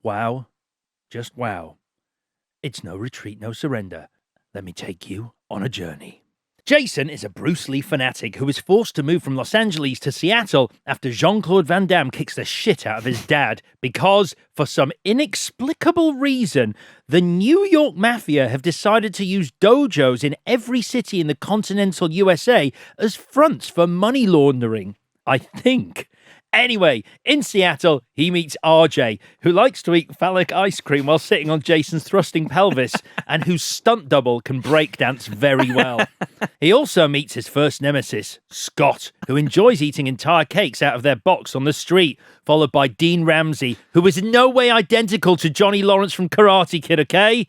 Wow. Just wow. It's no retreat, no surrender. Let me take you on a journey. Jason is a Bruce Lee fanatic who is forced to move from Los Angeles to Seattle after Jean-Claude Van Damme kicks the shit out of his dad because, for some inexplicable reason, the New York Mafia have decided to use dojos in every city in the continental USA as fronts for money laundering. I think. Anyway, in Seattle, he meets RJ, who likes to eat phallic ice cream while sitting on Jason's thrusting pelvis, and whose stunt double can breakdance very well. He also meets his first nemesis, Scott, who enjoys eating entire cakes out of their box on the street, followed by Dean Ramsey, who is in no way identical to Johnny Lawrence from Karate Kid, okay?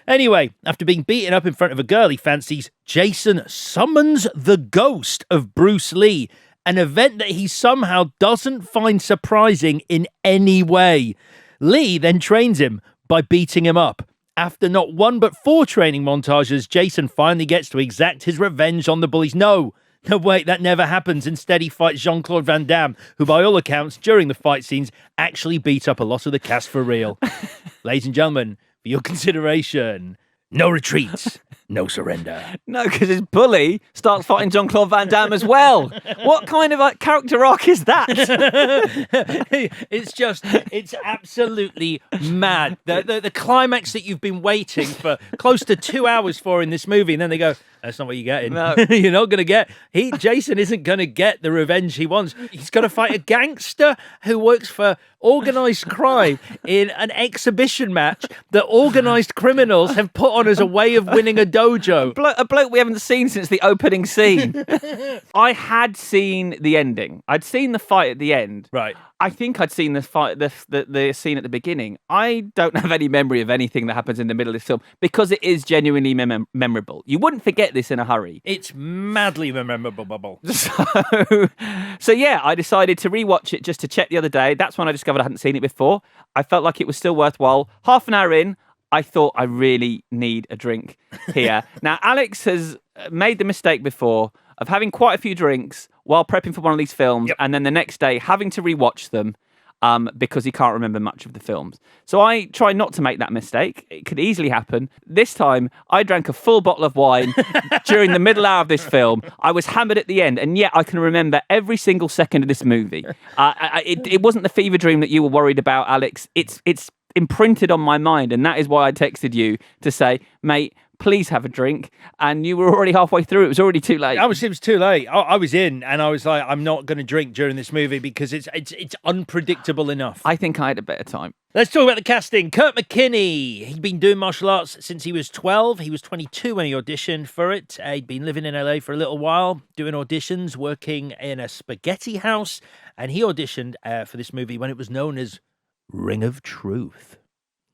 Anyway, after being beaten up in front of a girl he fancies, Jason summons the ghost of Bruce Lee, an event that he somehow doesn't find surprising in any way. Lee then trains him by beating him up. After not 1 but 4 training montages, Jason finally gets to exact his revenge on the bullies. No, wait, that never happens. Instead, he fights Jean-Claude Van Damme, who by all accounts, during the fight scenes, actually beat up a lot of the cast for real. Ladies and gentlemen, for your consideration, no retreats, no surrender. No, because his bully starts fighting Jean-Claude Van Damme as well. What kind of character arc is that? It's absolutely mad. The climax that you've been waiting for close to 2 hours for in this movie, and then they go, that's not what you're getting. No. You're not going to get... Jason isn't going to get the revenge he wants. He's going to fight a gangster who works for organised crime in an exhibition match that organised criminals have put on as a way of winning a dojo. A bloke we haven't seen since the opening scene. I had seen the ending. I'd seen the fight at the end. Right. I think I'd seen the fight, the scene at the beginning. I don't have any memory of anything that happens in the middle of this film because it is genuinely memorable. You wouldn't forget this in a hurry. It's madly memorable. So yeah, I decided to rewatch it just to check the other day. That's when I discovered I hadn't seen it before. I felt like it was still worthwhile. Half an hour in, I thought I really need a drink here. Now, Alex has made the mistake before of having quite a few drinks while prepping for one of these films, yep. And then the next day having to rewatch them because he can't remember much of the films. So I try not to make that mistake. It could easily happen. This time, I drank a full bottle of wine during the middle hour of this film. I was hammered at the end, and yet I can remember every single second of this movie. It wasn't the fever dream that you were worried about, Alex. It's imprinted on my mind, and that is why I texted you to say, mate, please have a drink. And you were already halfway through. It was already too late. It was too late. I was in, and I was like, I'm not going to drink during this movie because it's unpredictable enough. I think I had a better time. Let's talk about the casting. Kurt McKinney. He'd been doing martial arts since he was 12. He was 22 when he auditioned for it. He'd been living in LA for a little while, doing auditions, working in a spaghetti house. And he auditioned for this movie when it was known as Ring of Truth.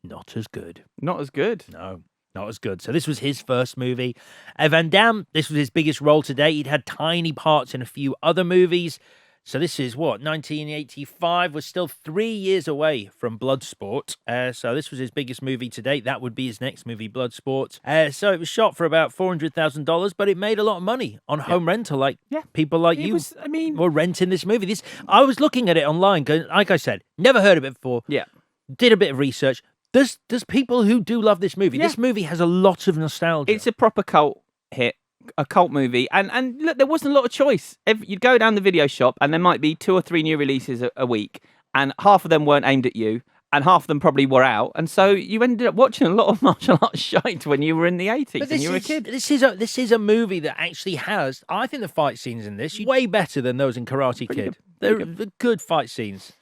Not as good. Not as good? No. Not as good. So this was his first movie. Van Damme, this was his biggest role to date. He'd had tiny parts in a few other movies. So this is, 1985, was still 3 years away from Bloodsport. So this was his biggest movie to date. That would be his next movie, Bloodsport. So it was shot for about $400,000, but it made a lot of money on home rental. People like you were renting this movie. I was looking at it online, going, like I said, never heard of it before. Yeah. Did a bit of research. There's people who do love this movie. Yeah. This movie has a lot of nostalgia. It's a proper cult hit, a cult movie. And look, there wasn't a lot of choice. You'd go down the video shop and there might be 2 or 3 new releases a week, and half of them weren't aimed at you, and half of them probably were out. And so you ended up watching a lot of martial arts shite when you were in the 80s and you were a kid. This is a movie that actually has, I think the fight scenes in this, way better than those in Karate Kid. They're good fight scenes.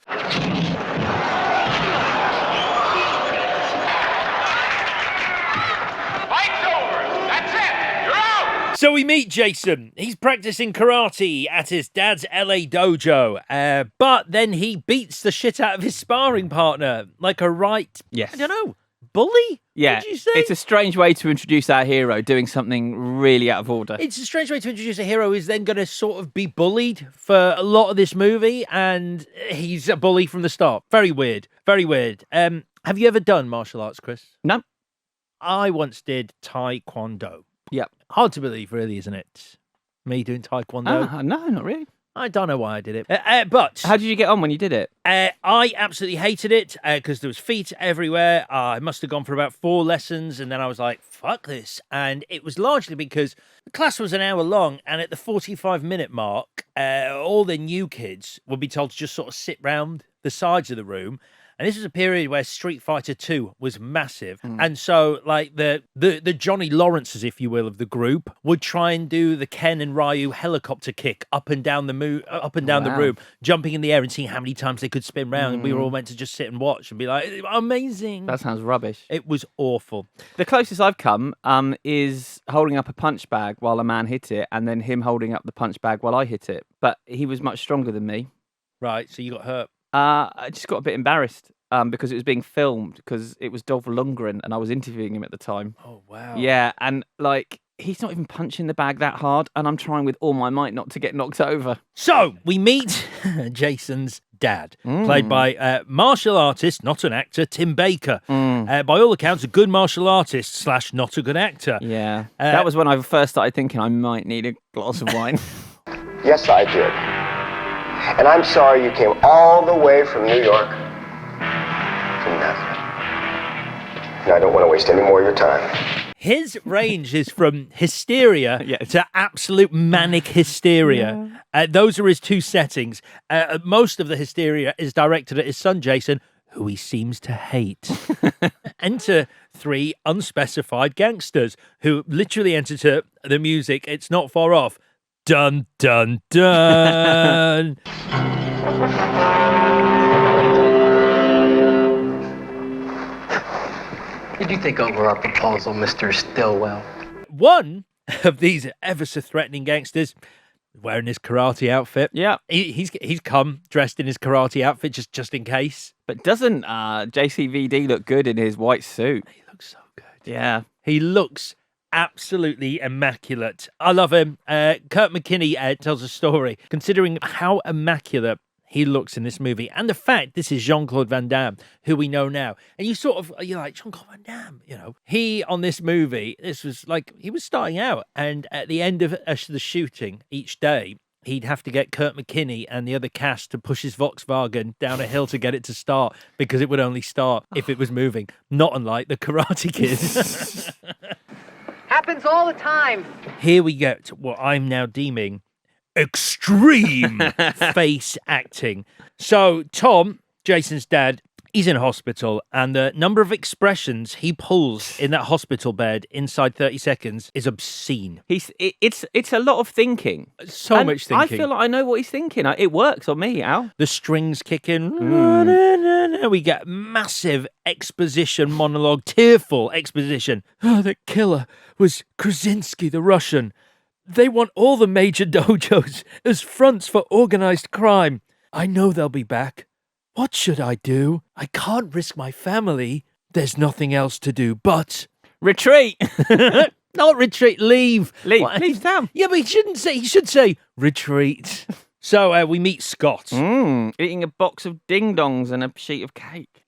So we meet Jason. He's practicing karate at his dad's LA dojo, but then he beats the shit out of his sparring partner like a I don't know, bully? Yeah, would you say? It's a strange way to introduce our hero doing something really out of order. It's a strange way to introduce a hero who's then going to sort of be bullied for a lot of this movie, and he's a bully from the start. Very weird. Very weird. Have you ever done martial arts, Chris? No. I once did Taekwondo. Yep. Hard to believe, really, isn't it? Me doing Taekwondo. No, not really. I don't know why I did it. But How did you get on when you did it? I absolutely hated it because there was feet everywhere. I must have gone for about 4 lessons, and then I was like, fuck this. And it was largely because the class was an hour long, and at the 45-minute mark, all the new kids would be told to just sort of sit round the sides of the room. And this was a period where Street Fighter 2 was massive. And so, like, the Johnny Lawrences, if you will, of the group would try and do the Ken and Ryu helicopter kick up and down the room, jumping in the air and seeing how many times they could spin round. And we were all meant to just sit and watch and be like, amazing. That sounds rubbish. It was awful. The closest I've come is holding up a punch bag while a man hit it, and then him holding up the punch bag while I hit it. But he was much stronger than me. Right, so you got hurt. I just got a bit embarrassed because it was being filmed because it was Dolph Lundgren and I was interviewing him at the time. Oh, wow. Yeah, and like he's not even punching the bag that hard, and I'm trying with all my might not to get knocked over. So we meet Jason's dad, played by martial artist, not an actor, Tim Baker. By all accounts, a good martial artist / not a good actor. Yeah, that was when I first started thinking I might need a glass of wine. Yes, I did. And I'm sorry you came all the way from New York for nothing. And I don't want to waste any more of your time. His range is from hysteria to absolute manic hysteria. Those are his 2 settings. Most of the hysteria is directed at his son, Jason, who he seems to hate. Enter 3 unspecified gangsters who literally enter to the music. It's not far off. Dun, dun, dun. Did you think over our proposal, Mr. Stillwell? One of these ever so threatening gangsters wearing his karate outfit. Yeah. He's come dressed in his karate outfit just in case. But doesn't JCVD look good in his white suit? He looks so good. Yeah. He looks absolutely immaculate. I love him. Kurt McKinney tells a story considering how immaculate he looks in this movie, and the fact this is Jean-Claude Van Damme, who we know now. And you're like, Jean-Claude Van Damme, he on this movie, this was like, he was starting out, and at the end of the shooting each day, he'd have to get Kurt McKinney and the other cast to push his Volkswagen down a hill to get it to start, because it would only start if it was moving, not unlike the Karate Kid. Happens all the time. Here we get to what I'm now deeming extreme face acting. So Tom, Jason's dad, he's in hospital, and the number of expressions he pulls in that hospital bed inside 30 seconds is obscene. It's a lot of thinking. So much thinking. I feel like I know what he's thinking. It works on me, Al. The strings kick in. We get massive exposition monologue, tearful exposition. Oh, the killer was Krasinski, the Russian. They want all the major dojos as fronts for organized crime. I know they'll be back. What should I do? I can't risk my family. There's nothing else to do but... retreat! Not retreat, leave. Leave town. Yeah, but he should say retreat. So we meet Scott. Eating a box of ding-dongs and a sheet of cake.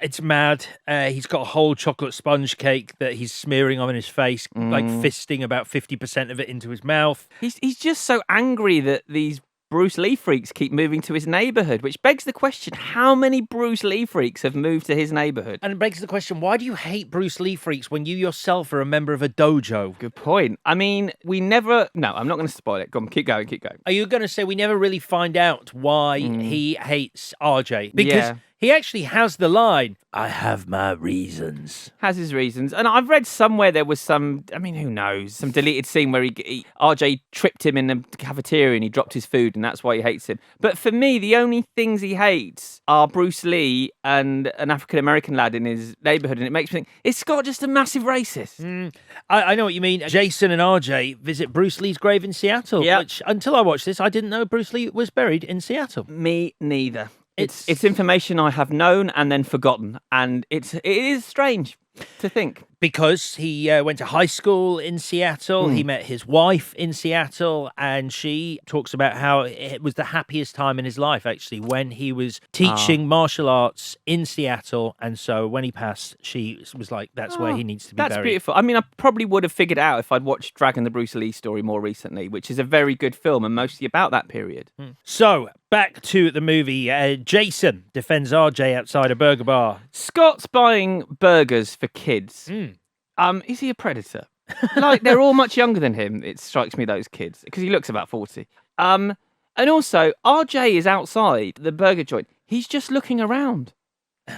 It's mad. He's got a whole chocolate sponge cake that he's smearing on his face, like fisting about 50% of it into his mouth. He's just so angry that these Bruce Lee freaks keep moving to his neighborhood, which begs the question, how many Bruce Lee freaks have moved to his neighborhood? And it begs the question, why do you hate Bruce Lee freaks when you yourself are a member of a dojo? Good point. I mean, No, I'm not going to spoil it. Go on, keep going. Are you going to say we never really find out why he hates RJ? Because he actually has the line, I have my reasons. Has his reasons. And I've read somewhere there was who knows, some deleted scene where RJ tripped him in the cafeteria and he dropped his food and that's why he hates him. But for me, the only things he hates are Bruce Lee and an African-American lad in his neighborhood. And it makes me think, is Scott just a massive racist? I know what you mean. Jason and RJ visit Bruce Lee's grave in Seattle, which until I watched this, I didn't know Bruce Lee was buried in Seattle. Me neither. It's information I have known and then forgotten, and it is strange. to think? Because he went to high school in Seattle. He met his wife in Seattle, and she talks about how it was the happiest time in his life, actually, when he was teaching martial arts in Seattle. And so when he passed, she was like, that's where he needs to be buried. That's beautiful. I mean, I probably would have figured it out if I'd watched Dragon the Bruce Lee story more recently, which is a very good film and mostly about that period. So, back to the movie. Jason defends RJ outside a burger bar. Scott's buying burgers for kids. Is he a predator? Like, they're all much younger than him, it strikes me, those kids, because he looks about 40. And also, RJ is outside the burger joint. He's just looking around.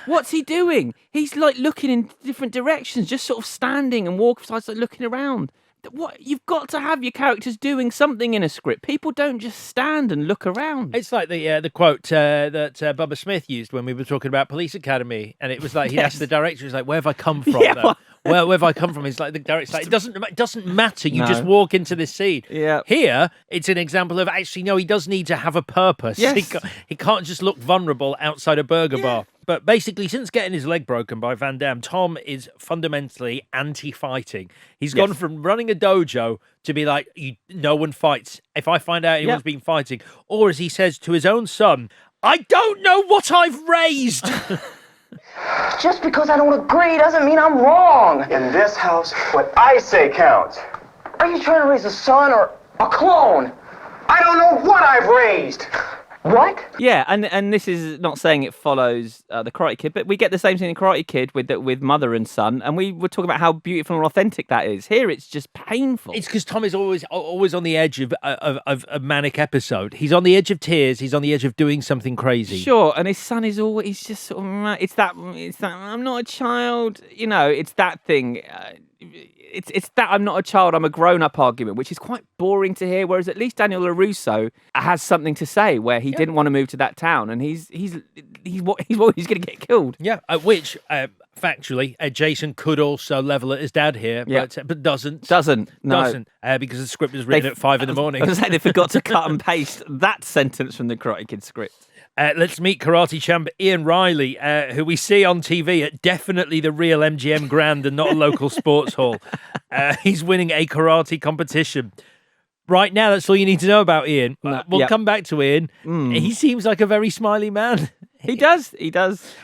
What's he doing? He's like looking in different directions, just sort of standing and walking, like looking around. What, you've got to have your characters doing something in a script. People don't just stand and look around. It's like the quote that Bubba Smith used when we were talking about Police Academy, and it was like he asked the director, he's like, "Where have I come from?" Where have I come from? He's like, the director's like, it doesn't matter. You just walk into this scene. Yeah. Here, it's an example of actually, no, he does need to have a purpose. Yes. He can't just look vulnerable outside a burger bar. But basically, since getting his leg broken by Van Damme, Tom is fundamentally anti-fighting. He's gone from running a dojo to be like, no one fights. If I find out anyone's been fighting, or as he says to his own son, I don't know what I've raised. Just because I don't agree doesn't mean I'm wrong. In this house, what I say counts. Are you trying to raise a son or a clone? I don't know what I've raised. What? Yeah, and this is not saying it follows the Karate Kid, but we get the same thing in Karate Kid with mother and son, and we were talking about how beautiful and authentic that is. Here, it's just painful. It's because Tom is always on the edge of a manic episode. He's on the edge of tears. He's on the edge of doing something crazy. Sure, and his son is always just sort of it's that I'm not a child. You know, it's that thing. It's that I'm not a child, I'm a grown-up argument, which is quite boring to hear. Whereas at least Daniel LaRusso has something to say, where he didn't want to move to that town, and he's going to get killed. Yeah, which factually, Jason could also level at his dad here, but doesn't. No. Because the script was written at 5 a.m. I was saying they forgot to cut and paste that sentence from the Karate Kid script. Let's meet karate champ Ian Riley, who we see on TV at definitely the real MGM Grand and not a local sports hall. He's winning a karate competition. Right now, that's all you need to know about Ian. We'll come back to Ian. He seems like a very smiley man. He does.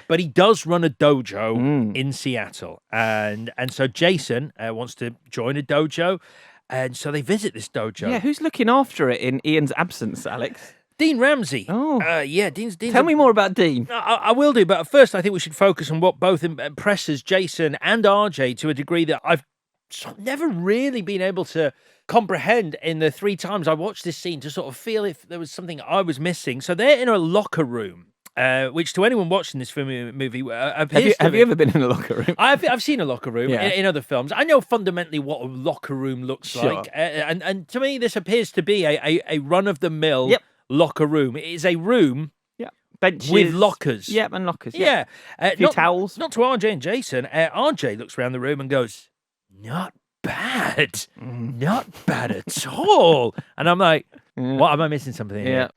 But he does run a dojo in Seattle. And so Jason wants to join a dojo. And so they visit this dojo. Yeah, who's looking after it in Ian's absence, Alex? Dean Ramsey. Oh. Dean's Tell me more about Dean. I will do, but first I think we should focus on what both impresses Jason and RJ to a degree that I've never really been able to comprehend in the 3 times I watched this scene to sort of feel if there was something I was missing. So they're in a locker room. Which to anyone watching this movie appears have you ever been in a locker room? I've seen a locker room in other films. I know fundamentally what a locker room looks like, and to me this appears to be a run of the mill locker room. It is a room, benches with lockers. And lockers. Yeah, a few towels. Not to RJ and Jason. RJ looks around the room and goes, "Not bad, not bad at all." And I'm like, "What am I missing? Something here?"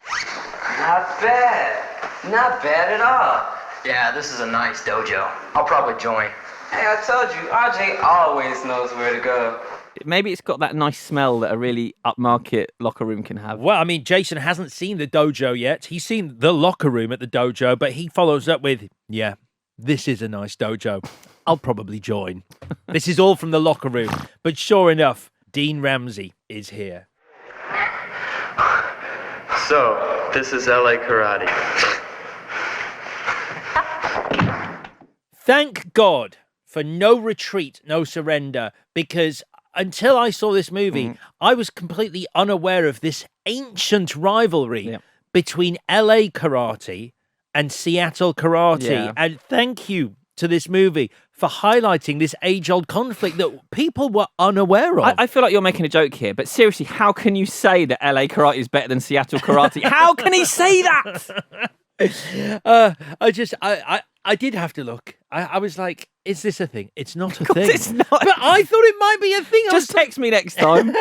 Not bad at all. Yeah, this is a nice dojo. I'll probably join. Hey, I told you, RJ always knows where to go. Maybe it's got that nice smell that a really upmarket locker room can have. Well, I mean, Jason hasn't seen the dojo yet. He's seen the locker room at the dojo, but he follows up with, this is a nice dojo. I'll probably join. This is all from the locker room. But sure enough, Dean Ramsey is here. So, this is LA Karate. Thank God for No Retreat, No Surrender, because until I saw this movie, I was completely unaware of this ancient rivalry between LA Karate and Seattle Karate. Yeah. And thank you to this movie for highlighting this age-old conflict that people were unaware of. I feel like you're making a joke here, but seriously, how can you say that LA Karate is better than Seattle Karate? How can he say that? I did have to look. I was like, is this a thing? It's not a thing. It's not. But I thought it might be a thing. Just text me next time.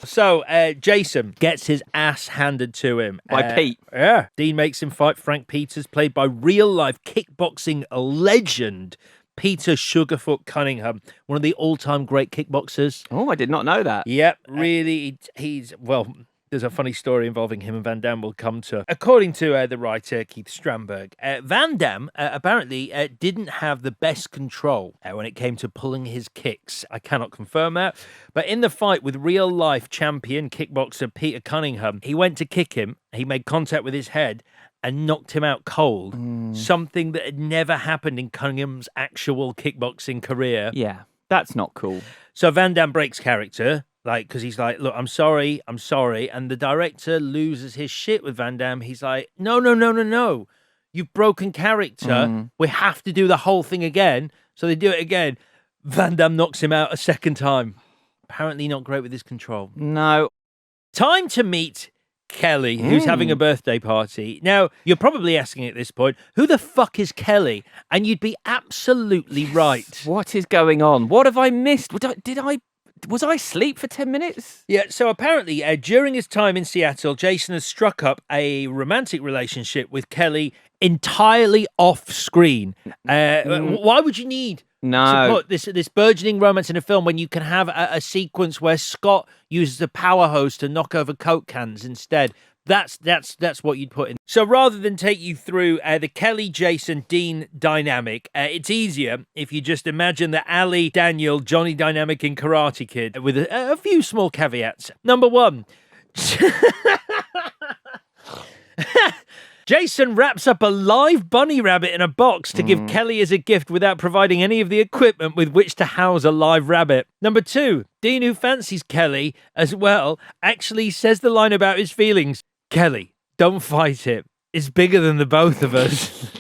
So, Jason gets his ass handed to him. By Pete. Yeah. Dean makes him fight Frank Peters, played by real-life kickboxing legend Peter Sugarfoot Cunningham, one of the all-time great kickboxers. Oh, I did not know that. Yep, really, he's, well, there's a funny story involving him and Van Damme we'll come to. According to the writer, Keith Strandberg, Van Damme apparently didn't have the best control when it came to pulling his kicks. I cannot confirm that. But in the fight with real-life champion kickboxer Peter Cunningham, he went to kick him. He made contact with his head and knocked him out cold. Something that had never happened in Cunningham's actual kickboxing career. Yeah, that's not cool. So Van Damme breaks character. Because he's like, look, I'm sorry. And the director loses his shit with Van Damme. He's like, no. You've broken character. We have to do the whole thing again. So they do it again. Van Damme knocks him out a second time. Apparently not great with his control. No. Time to meet Kelly, who's having a birthday party. Now, you're probably asking at this point, who the fuck is Kelly? And you'd be absolutely right. What is going on? What have I missed? Was I asleep for 10 minutes? Yeah, so apparently during his time in Seattle, Jason has struck up a romantic relationship with Kelly entirely off screen. Why would you need to put this burgeoning romance in a film when you can have a sequence where Scott uses a power hose to knock over Coke cans instead? That's what you'd put in. So rather than take you through the Kelly, Jason, Dean dynamic, it's easier if you just imagine the Ali, Daniel, Johnny dynamic in Karate Kid with a few small caveats. Number one, Jason wraps up a live bunny rabbit in a box to give Kelly as a gift without providing any of the equipment with which to house a live rabbit. Number two, Dean, who fancies Kelly as well, actually says the line about his feelings. Kelly, don't fight it. It's bigger than the both of us.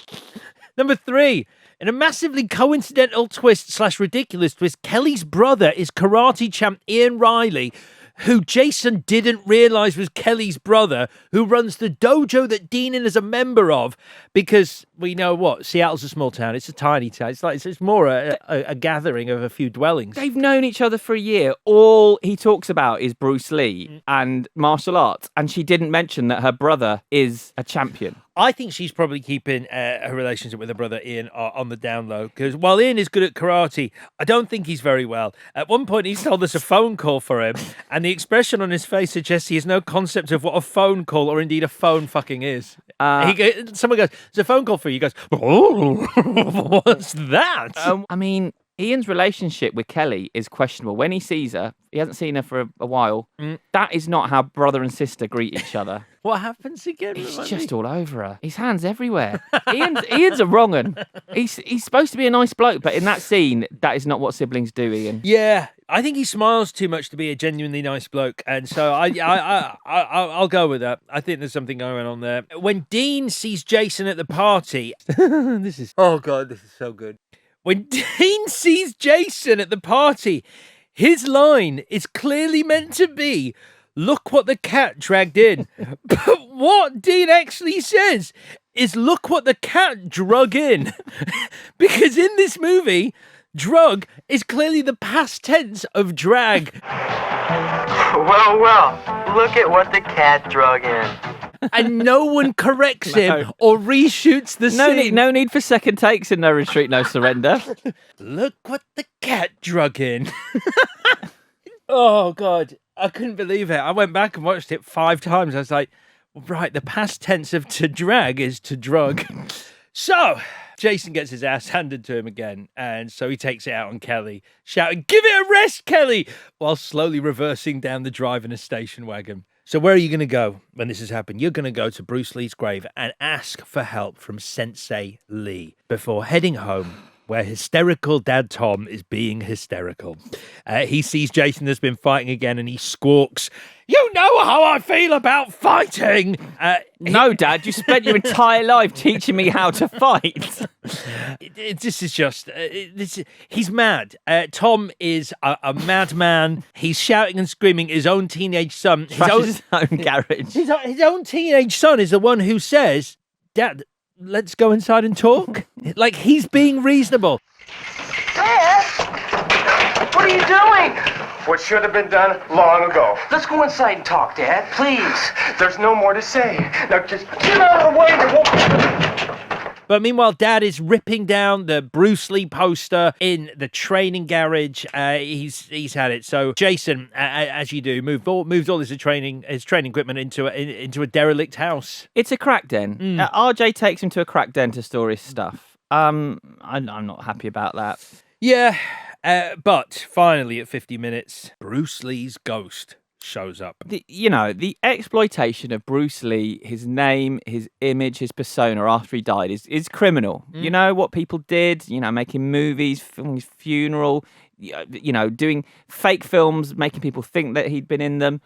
Number three, in a massively coincidental twist / ridiculous twist, Kelly's brother is karate champ Ian Riley, who Jason didn't realise was Kelly's brother, who runs the dojo that Dean is a member of, because we know what, Seattle's a small town, it's a tiny town, it's more a gathering of a few dwellings. They've known each other for a year. All he talks about is Bruce Lee and martial arts, and she didn't mention that her brother is a champion. I think she's probably keeping her relationship with her brother Ian on the down low, because while Ian is good at karate, I don't think he's very well. At one point, he's told us a phone call for him, and the expression on his face suggests he has no concept of what a phone call or indeed a phone fucking is. Someone goes, "It's a phone call for you." He goes, "Oh, what's that?" I mean, Ian's relationship with Kelly is questionable. When he sees her, he hasn't seen her for a while. That is not how brother and sister greet each other. What happens again? He's just all over her. His hands everywhere. Ian's a wrong un. He's supposed to be a nice bloke, but in that scene, that is not what siblings do, Ian. Yeah, I think he smiles too much to be a genuinely nice bloke, and so I'll go with that. I think there's something going on there. When Dean sees Jason at the party, this is so good. When Dean sees Jason at the party, his line is clearly meant to be, "Look what the cat dragged in." But what Dean actually says is, "Look what the cat drug in." Because in this movie, drug is clearly the past tense of drag. Well, look at what the cat drug in. And no one corrects him or reshoots the scene. No need for second takes in No Retreat, No Surrender. Look what the cat drug in. Oh, God. I couldn't believe it. I went back and watched it 5 times. I was like, right, the past tense of to drag is to drug. So, Jason gets his ass handed to him again, and so he takes it out on Kelly, shouting, "Give it a rest, Kelly!" while slowly reversing down the drive in a station wagon. So where are you going to go when this has happened? You're going to go to Bruce Lee's grave and ask for help from Sensei Lee before heading home, where hysterical Dad Tom is being hysterical. He sees Jason has been fighting again, and he squawks, "You know how I feel about fighting!" No, Dad, you spent your entire life teaching me how to fight. This is just... he's mad. Tom is a madman. He's shouting and screaming his own teenage son. His own garage. His own teenage son is the one who says, "Dad, let's go inside and talk." Like, he's being reasonable. Dad! What are you doing? What should have been done long ago. Let's go inside and talk, Dad, please. There's no more to say. Now just get out of the way. But meanwhile, Dad is ripping down the Bruce Lee poster in the training garage. He's had it. So Jason, as you do, moves all his training equipment into a derelict house. It's a crack den. RJ takes him to a crack den to store his stuff. I'm not happy about that. Yeah, but finally at 50 minutes, Bruce Lee's ghost shows up. The exploitation of Bruce Lee, his name, his image, his persona after he died is criminal. You know what people did, making movies, filming his funeral, doing fake films, making people think that he'd been in them.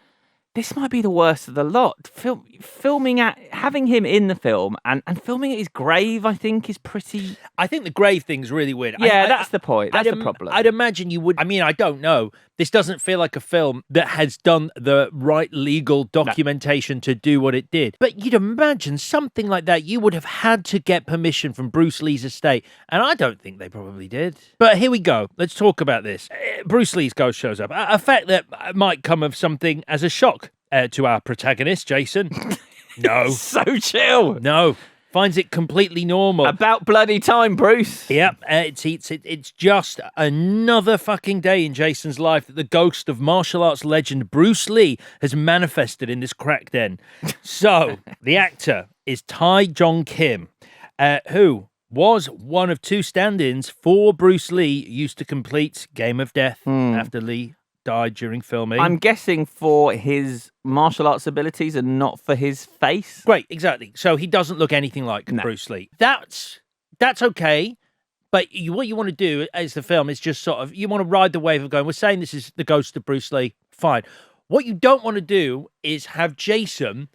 This might be the worst of the lot. Having him in the film and filming at his grave, I think, is pretty... I think the grave thing's really weird. Yeah, that's the point. That's the problem. I'd imagine you would... I mean, I don't know. This doesn't feel like a film that has done the right legal documentation to do what it did. But you'd imagine something like that, you would have had to get permission from Bruce Lee's estate. And I don't think they probably did. But here we go. Let's talk about this. Bruce Lee's ghost shows up. A fact that might come of something as a shock to our protagonist, Jason. No. So chill. No. Finds it completely normal. About bloody time, Bruce. Yep, it's just another fucking day in Jason's life that the ghost of martial arts legend Bruce Lee has manifested in this crack den. So, the actor is Tai Jong Kim, who was one of 2 stand-ins for Bruce Lee, used to complete Game of Death after Lee died during filming. I'm guessing for his martial arts abilities and not for his face. Great, exactly. So he doesn't look anything like Bruce Lee. That's okay. But what you want to do as the film is just sort of, you want to ride the wave of going, we're saying this is the ghost of Bruce Lee. Fine. What you don't want to do is have Jason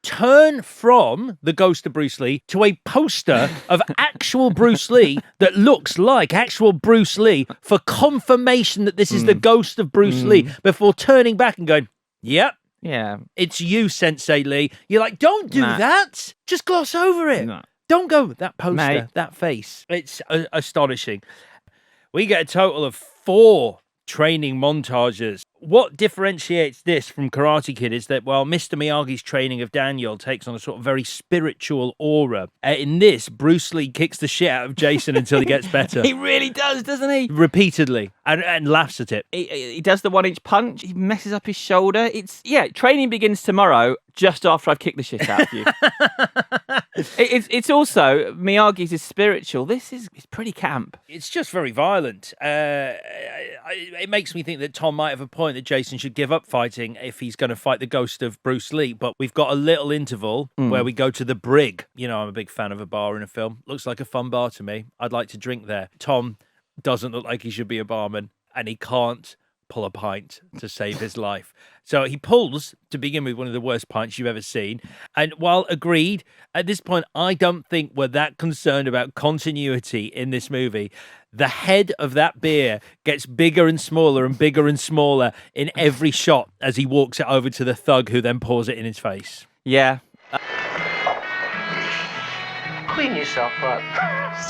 turn from the ghost of Bruce Lee to a poster of actual Bruce Lee that looks like actual Bruce Lee for confirmation that this is the ghost of Bruce Lee before turning back and going, yep. Yeah. It's you, Sensei Lee. You're like, don't do that. Just gloss over it. No. Don't go with that poster, Mate. that face. It's astonishing. We get a total of 4 training montages. What differentiates this from Karate Kid is that, well, Mr. Miyagi's training of Daniel takes on a sort of very spiritual aura. In this, Bruce Lee kicks the shit out of Jason until he gets better. He really does, doesn't he? Repeatedly. And laughs at it. He does the 1-inch punch. He messes up his shoulder. Training begins tomorrow just after I've kicked the shit out of you. It's also, Miyagi's is spiritual. This is pretty camp. It's just very violent. It makes me think that Tom might have a point that Jason should give up fighting if he's going to fight the ghost of Bruce Lee. But we've got a little interval where we go to the Brig. I'm a big fan of a bar in a film. Looks like a fun bar to me. I'd like to drink there. Tom doesn't look like he should be a barman, and he can't pull a pint to save his life. So he pulls, to begin with, one of the worst pints you've ever seen. And while agreed, at this point, I don't think we're that concerned about continuity in this movie. The head of that beer gets bigger and smaller and bigger and smaller in every shot as he walks it over to the thug who then pours it in his face. Yeah. Clean yourself up.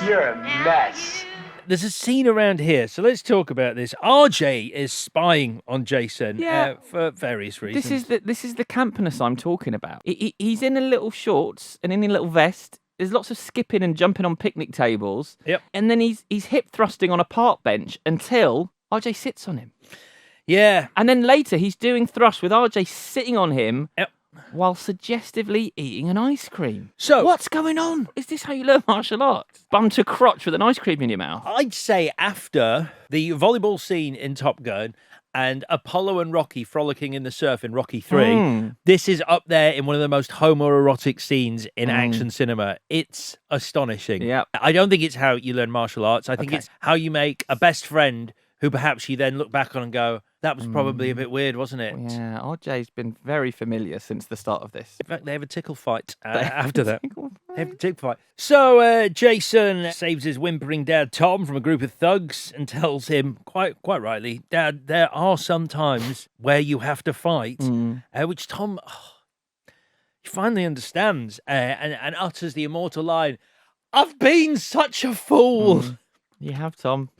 You're a mess. There's a scene around here, so let's talk about this. RJ is spying on Jason for various reasons. This is the campiness I'm talking about. He's in a little shorts and in a little vest. There's lots of skipping and jumping on picnic tables. Yep. And then he's hip thrusting on a park bench until RJ sits on him. Yeah. And then later he's doing thrusts with RJ sitting on him. Yep. While suggestively eating an ice cream. So what's going on? Is this how you learn martial arts? Bum to crotch with an ice cream in your mouth? I'd say after the volleyball scene in Top Gun and Apollo and Rocky frolicking in the surf in Rocky 3, this is up there in one of the most homoerotic scenes in action cinema. It's astonishing. Yeah. I don't think it's how you learn martial arts. I think it's how you make a best friend who perhaps you then look back on and go, that was probably a bit weird, wasn't it? Yeah, RJ's been very familiar since the start of this. In fact, they have a tickle fight after that. They have a tickle fight. So Jason saves his whimpering dad, Tom, from a group of thugs and tells him, quite rightly, Dad, there are some times where you have to fight, which Tom he finally understands and utters the immortal line, I've been such a fool. You have, Tom.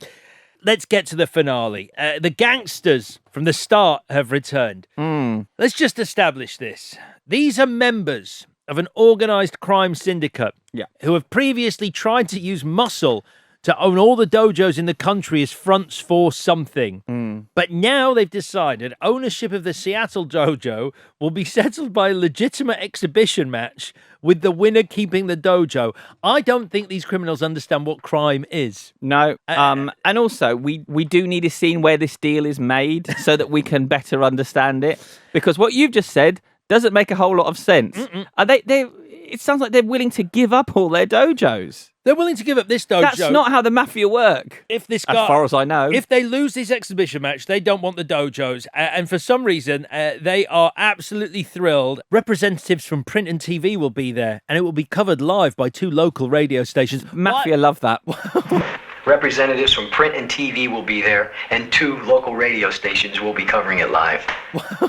Let's get to the finale. The gangsters from the start have returned. Let's just establish this. These are members of an organized crime syndicate who have previously tried to use muscle to own all the dojos in the country as fronts for something. But now they've decided ownership of the Seattle dojo will be settled by a legitimate exhibition match with the winner keeping the dojo. I don't think these criminals understand what crime is. No. And also, we do need a scene where this deal is made so that we can better understand it. Because what you've just said doesn't make a whole lot of sense. It sounds like they're willing to give up all their dojos. They're willing to give up this dojo. That's not how the mafia work. As far as I know. If they lose this exhibition match, they don't want the dojos. And for some reason, they are absolutely thrilled. Representatives from print and TV will be there, and it will be covered live by 2 local radio stations. Mafia love that. Representatives from print and TV will be there, and 2 local radio stations will be covering it live.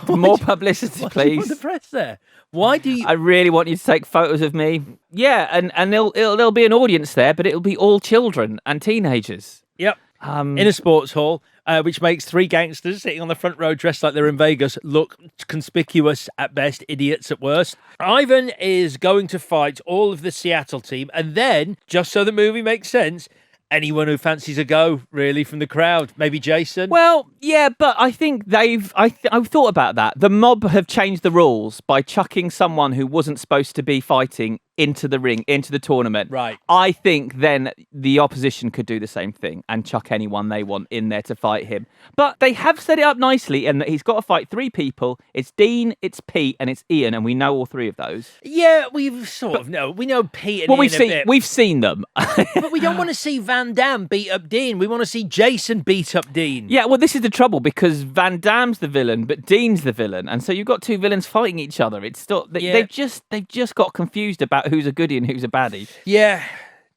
More publicity, Why please. do you want the press there? Why do you... I really want you to take photos of me. Yeah, and there'll be an audience there, but it'll be all children and teenagers. Yep. In a sports hall, which makes 3 gangsters sitting on the front row dressed like they're in Vegas look conspicuous at best, idiots at worst. Ivan is going to fight all of the Seattle team, and then, just so the movie makes sense, anyone who fancies a go, really, from the crowd. Maybe Jason? Well, yeah, but I think I've thought about that. The mob have changed the rules by chucking someone who wasn't supposed to be fighting into the ring, into the tournament. Right. I think then the opposition could do the same thing and chuck anyone they want in there to fight him. But they have set it up nicely, and he's got to fight 3 people. It's Dean, it's Pete, and it's Ian, and we know all 3 of those. Yeah, we know Pete and Ian a bit. We've seen them. But we don't want to see Van Damme beat up Dean. We want to see Jason beat up Dean. Yeah, well, this is the trouble, because Van Damme's the villain, but Dean's the villain, and so you've got 2 villains fighting each other. It's still they've just got confused about who's a goodie and who's a baddie. Yeah,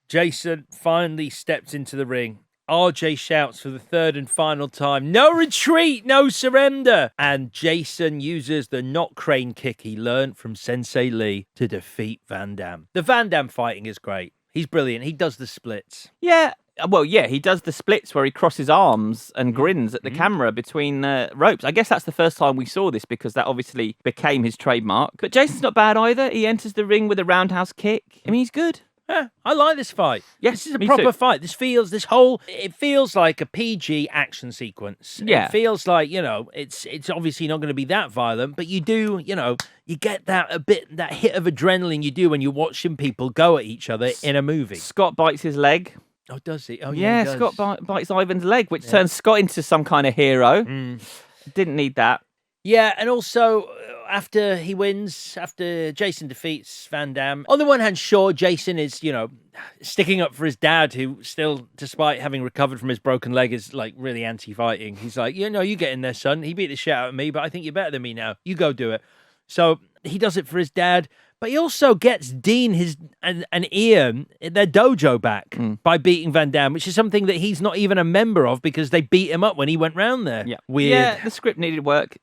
Jason finally steps into the ring. RJ shouts for the 3rd and final time, "No retreat, no surrender!" And Jason uses the knock crane kick he learned from Sensei Lee to defeat Van Damme. The Van Damme fighting is great. He's brilliant. He does the splits. Yeah. Well, yeah, he does the splits where he crosses arms and grins at the camera between ropes. I guess that's the first time we saw this, because that obviously became his trademark. But Jason's not bad either. He enters the ring with a roundhouse kick. I mean, he's good. Yeah, I like this fight. Yes, this is a me proper too. fight. It feels like a PG action sequence. Yeah. It feels like, it's obviously not going to be that violent, but you do, you get that hit of adrenaline you do when you're watching people go at each other in a movie. Scott bites his leg. Oh, does he? Oh, Yeah, he does. Scott bites Ivan's leg, which turns Scott into some kind of hero. Didn't need that. Yeah, and also after he wins, after Jason defeats Van Damme, on the one hand, sure, Jason is, sticking up for his dad, who still, despite having recovered from his broken leg, is like really anti-fighting. He's like, you get in there, son. He beat the shit out of me, but I think you're better than me now. You go do it. So he does it for his dad, but he also gets Dean and Ian their dojo back by beating Van Damme, which is something that he's not even a member of because they beat him up when he went round there. Yeah. Weird. Yeah, the script needed work.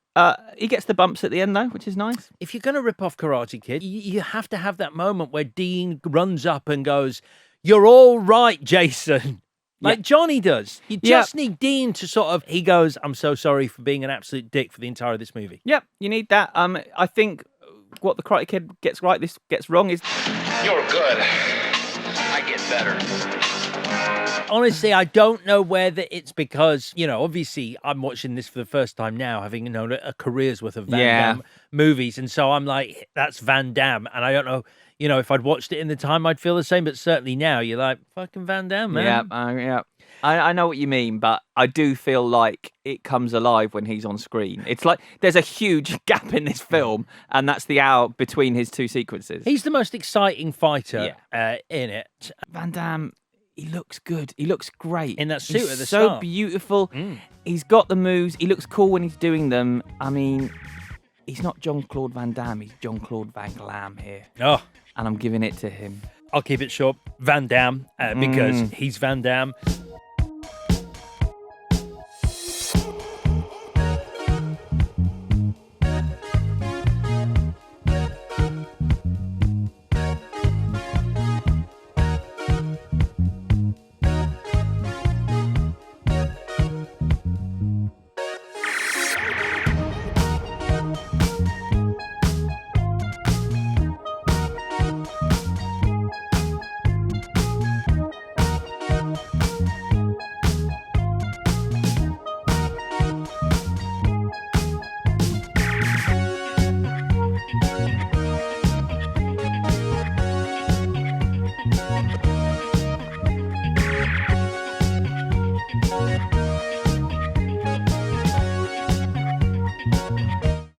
He gets the bumps at the end, though, which is nice. If you're going to rip off Karate Kid, you have to have that moment where Dean runs up and goes, "You're all right, Jason." Like Johnny does. You just need Dean to he goes, "I'm so sorry for being an absolute dick for the entire of this movie." Yep, you need that. I think what the Karate Kid gets right, this gets wrong is... You're good. I get better. Honestly, I don't know whether it's because, obviously I'm watching this for the first time now, having known a career's worth of Van Damme movies. And so I'm like, that's Van Damme. And I don't know, if I'd watched it in the time, I'd feel the same. But certainly now you're like, fucking Van Damme, man. Yeah. I know what you mean, but I do feel like it comes alive when he's on screen. It's like there's a huge gap in this film, and that's the hour between his 2 sequences. He's the most exciting fighter in it. Van Damme, he looks good. He looks great. In that suit he's at the so start. Beautiful. He's got the moves. He looks cool when he's doing them. I mean, he's not Jean-Claude Van Damme. He's Jean-Claude Van Glam here. Oh. And I'm giving it to him. I'll keep it short. Van Damme, because he's Van Damme.